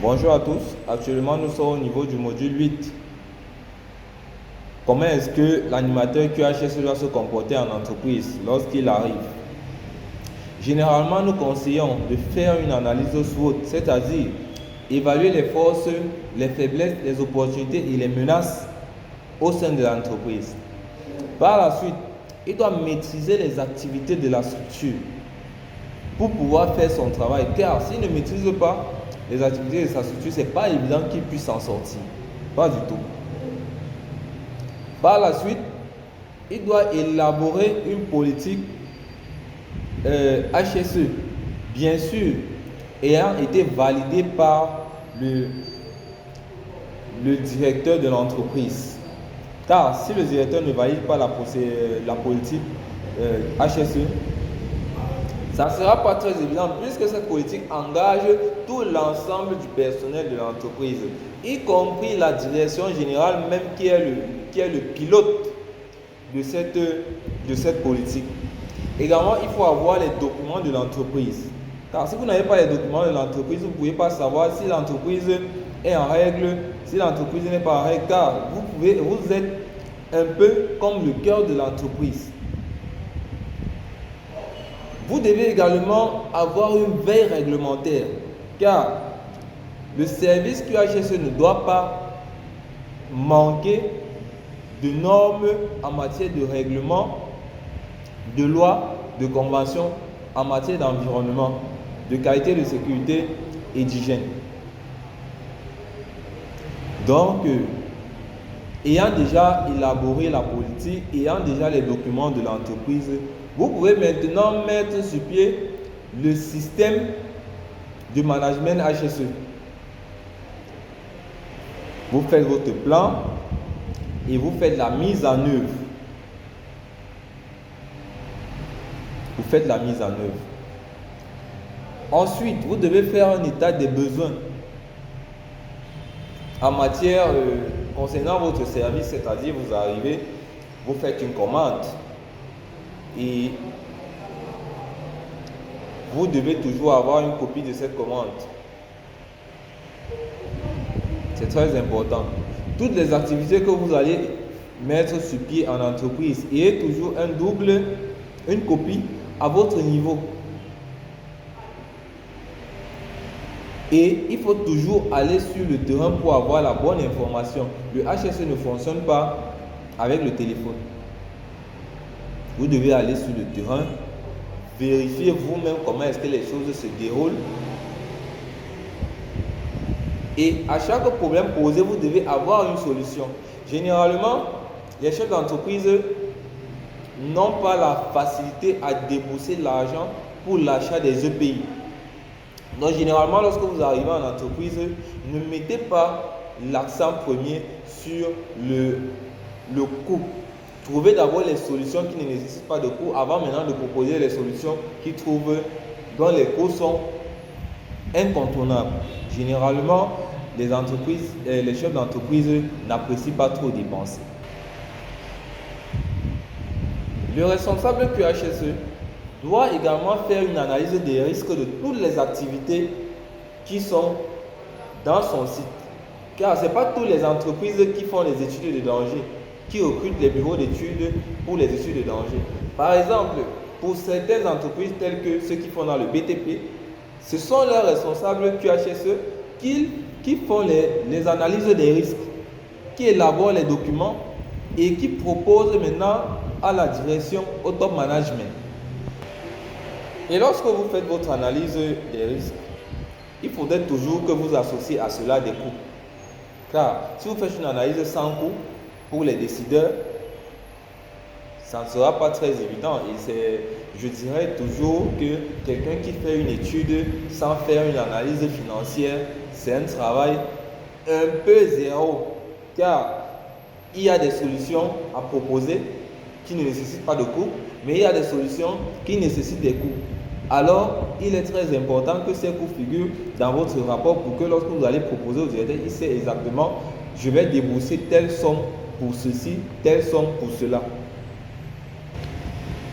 Bonjour à tous, actuellement nous sommes au niveau du module 8. Comment est-ce que l'animateur QHS doit se comporter en entreprise lorsqu'il arrive? Généralement, nous conseillons de faire une analyse SWOT, c'est-à-dire évaluer les forces, les faiblesses, les opportunités et les menaces au sein de l'entreprise. Par la suite, il doit maîtriser les activités de la structure pour pouvoir faire son travail, car s'il ne maîtrise pas les activités de sa structure, ce n'est pas évident qu'il puisse s'en sortir. Pas du tout. Par la suite, il doit élaborer une politique HSE, bien sûr, ayant été validée par le directeur de l'entreprise. Car si le directeur ne valide pas la politique HSE, ça ne sera pas très évident puisque cette politique engage tout l'ensemble du personnel de l'entreprise, y compris la direction générale même qui est le pilote de cette politique. Également, il faut avoir les documents de l'entreprise. Car si vous n'avez pas les documents de l'entreprise, vous ne pouvez pas savoir si l'entreprise est en règle, si l'entreprise n'est pas en règle, car vous êtes un peu comme le cœur de l'entreprise. Vous devez également avoir une veille réglementaire, car le service QHSE ne doit pas manquer de normes en matière de règlement, de lois, de conventions en matière d'environnement, de qualité de sécurité et d'hygiène. Donc, ayant déjà élaboré la politique, ayant déjà les documents de l'entreprise, vous pouvez maintenant mettre sur pied le système de management HSE. Vous faites votre plan et vous faites la mise en œuvre. Vous faites la mise en œuvre. Ensuite, vous devez faire un état des besoins en matière concernant votre service, c'est-à-dire vous arrivez, vous faites une commande et vous devez toujours avoir une copie de cette commande. C'est très important. Toutes les activités que vous allez mettre sur pied en entreprise, ayez toujours une copie à votre niveau. Et il faut toujours aller sur le terrain pour avoir la bonne information. Le HSE ne fonctionne pas avec le téléphone. Vous devez aller sur le terrain, vérifier vous-même comment est-ce que les choses se déroulent. Et à chaque problème posé, vous devez avoir une solution. Généralement, les chefs d'entreprise n'ont pas la facilité à débourser l'argent pour l'achat des EPI. Donc généralement, lorsque vous arrivez en entreprise, ne mettez pas l'accent premier sur le coût. Trouvez d'abord les solutions qui ne nécessitent pas de coût avant maintenant de proposer les solutions dont les coûts sont incontournables. Généralement, les chefs d'entreprise n'apprécient pas trop dépenser. Le responsable QHSE doit également faire une analyse des risques de toutes les activités qui sont dans son site. Car ce n'est pas toutes les entreprises qui font les études de danger, qui recrutent les bureaux d'études pour les études de danger. Par exemple, pour certaines entreprises telles que ceux qui font dans le BTP, ce sont leurs responsables QHSE qui font les analyses des risques, qui élaborent les documents et qui proposent maintenant à la direction, au top management. Et lorsque vous faites votre analyse des risques, il faudrait toujours que vous associez à cela des coûts. Car si vous faites une analyse sans coût pour les décideurs, ça ne sera pas très évident. Et je dirais toujours que quelqu'un qui fait une étude sans faire une analyse financière, c'est un travail un peu zéro. Car il y a des solutions à proposer qui ne nécessitent pas de coûts, mais il y a des solutions qui nécessitent des coûts. Alors, il est très important que ces coûts figurent dans votre rapport pour que lorsque vous allez proposer au directeur, il sait exactement, je vais débourser telle somme pour ceci, telle somme pour cela.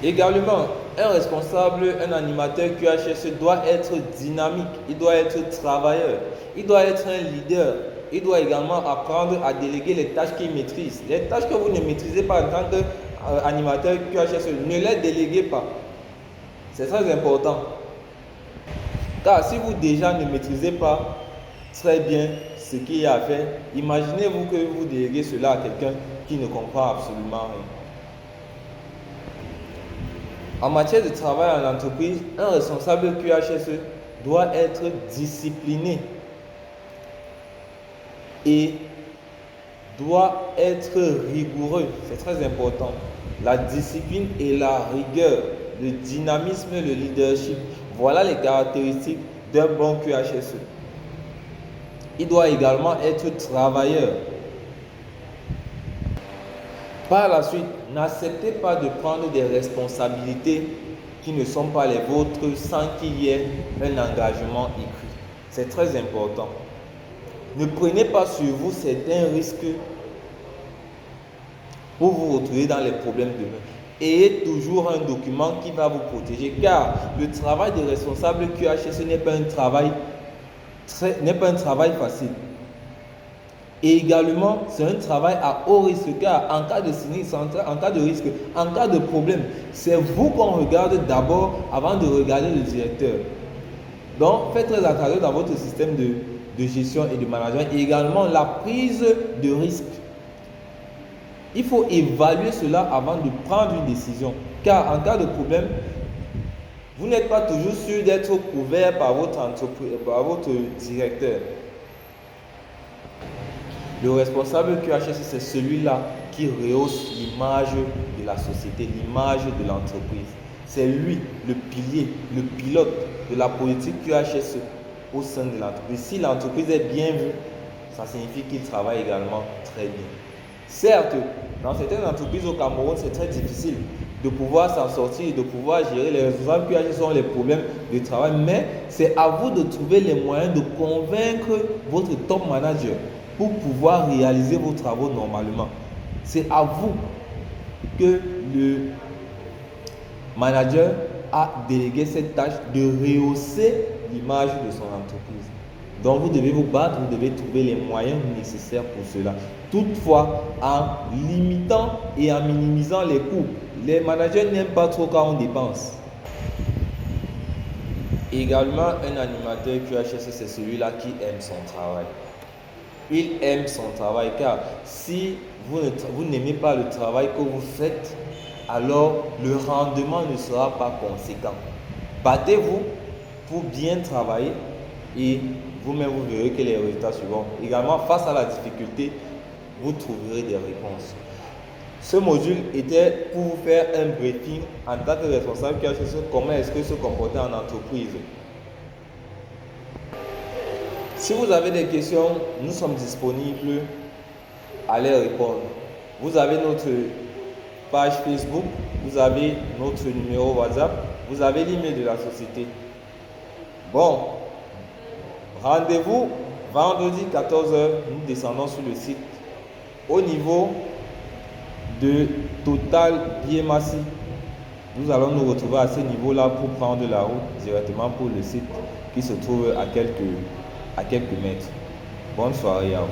Également, un responsable, un animateur QHSE doit être dynamique, il doit être travailleur, il doit être un leader, il doit également apprendre à déléguer les tâches qu'il maîtrise. Les tâches que vous ne maîtrisez pas en tant qu'animateur QHSE, ne les déléguez pas. C'est très important. Car si vous déjà ne maîtrisez pas très bien ce qu'il y a à faire, imaginez-vous que vous déléguez cela à quelqu'un qui ne comprend absolument rien. En matière de travail en entreprise, un responsable QHSE doit être discipliné et doit être rigoureux. C'est très important. La discipline et la rigueur, le dynamisme et le leadership, voilà les caractéristiques d'un bon QHSE. Il doit également être travailleur. Par la suite, n'acceptez pas de prendre des responsabilités qui ne sont pas les vôtres sans qu'il y ait un engagement écrit. C'est très important. Ne prenez pas sur vous certains risques pour vous retrouver dans les problèmes demain. Ayez toujours un document qui va vous protéger, car le travail de responsable QHSE n'est pas un travail facile. Et également, c'est un travail à haut risque, car en cas de sinistre, en cas de risque, en cas de problème, c'est vous qu'on regarde d'abord avant de regarder le directeur. Donc, faites très attention dans votre système de gestion et de management. Et également, la prise de risque. Il faut évaluer cela avant de prendre une décision. Car en cas de problème, vous n'êtes pas toujours sûr d'être couvert par votre entreprise, par votre directeur. Le responsable QHSE, c'est celui-là qui rehausse l'image de la société, l'image de l'entreprise. C'est lui le pilier, le pilote de la politique QHSE au sein de l'entreprise. Si l'entreprise est bien vue, ça signifie qu'il travaille également très bien. Certes, dans certaines entreprises au Cameroun, c'est très difficile de pouvoir s'en sortir, de pouvoir gérer les responsables QHSE sont les problèmes de travail, mais c'est à vous de trouver les moyens de convaincre votre top manager pour pouvoir réaliser vos travaux normalement. C'est à vous que le manager a délégué cette tâche de rehausser l'image de son entreprise. Donc vous devez vous battre, vous devez trouver les moyens nécessaires pour cela. Toutefois, en limitant et en minimisant les coûts. Les managers n'aiment pas trop quand on dépense. Également, un animateur QHSE, c'est celui-là qui aime son travail. Il aime son travail, car si vous n'aimez pas le travail que vous faites, alors le rendement ne sera pas conséquent. Battez-vous pour bien travailler et vous-même vous verrez que les résultats suivront. Également, face à la difficulté, vous trouverez des réponses. Ce module était pour vous faire un briefing en tant que responsable QHSE, comment est-ce que se comporter en entreprise. Si vous avez des questions, nous sommes disponibles à les répondre. Vous avez notre page Facebook, vous avez notre numéro WhatsApp, vous avez l'email de la société. Bon, rendez-vous vendredi 14h, nous descendons sur le site. Au niveau de Total Biémassi, nous allons nous retrouver à ce niveau-là pour prendre la route directement pour le site qui se trouve à quelques mètres. Bonne soirée à vous.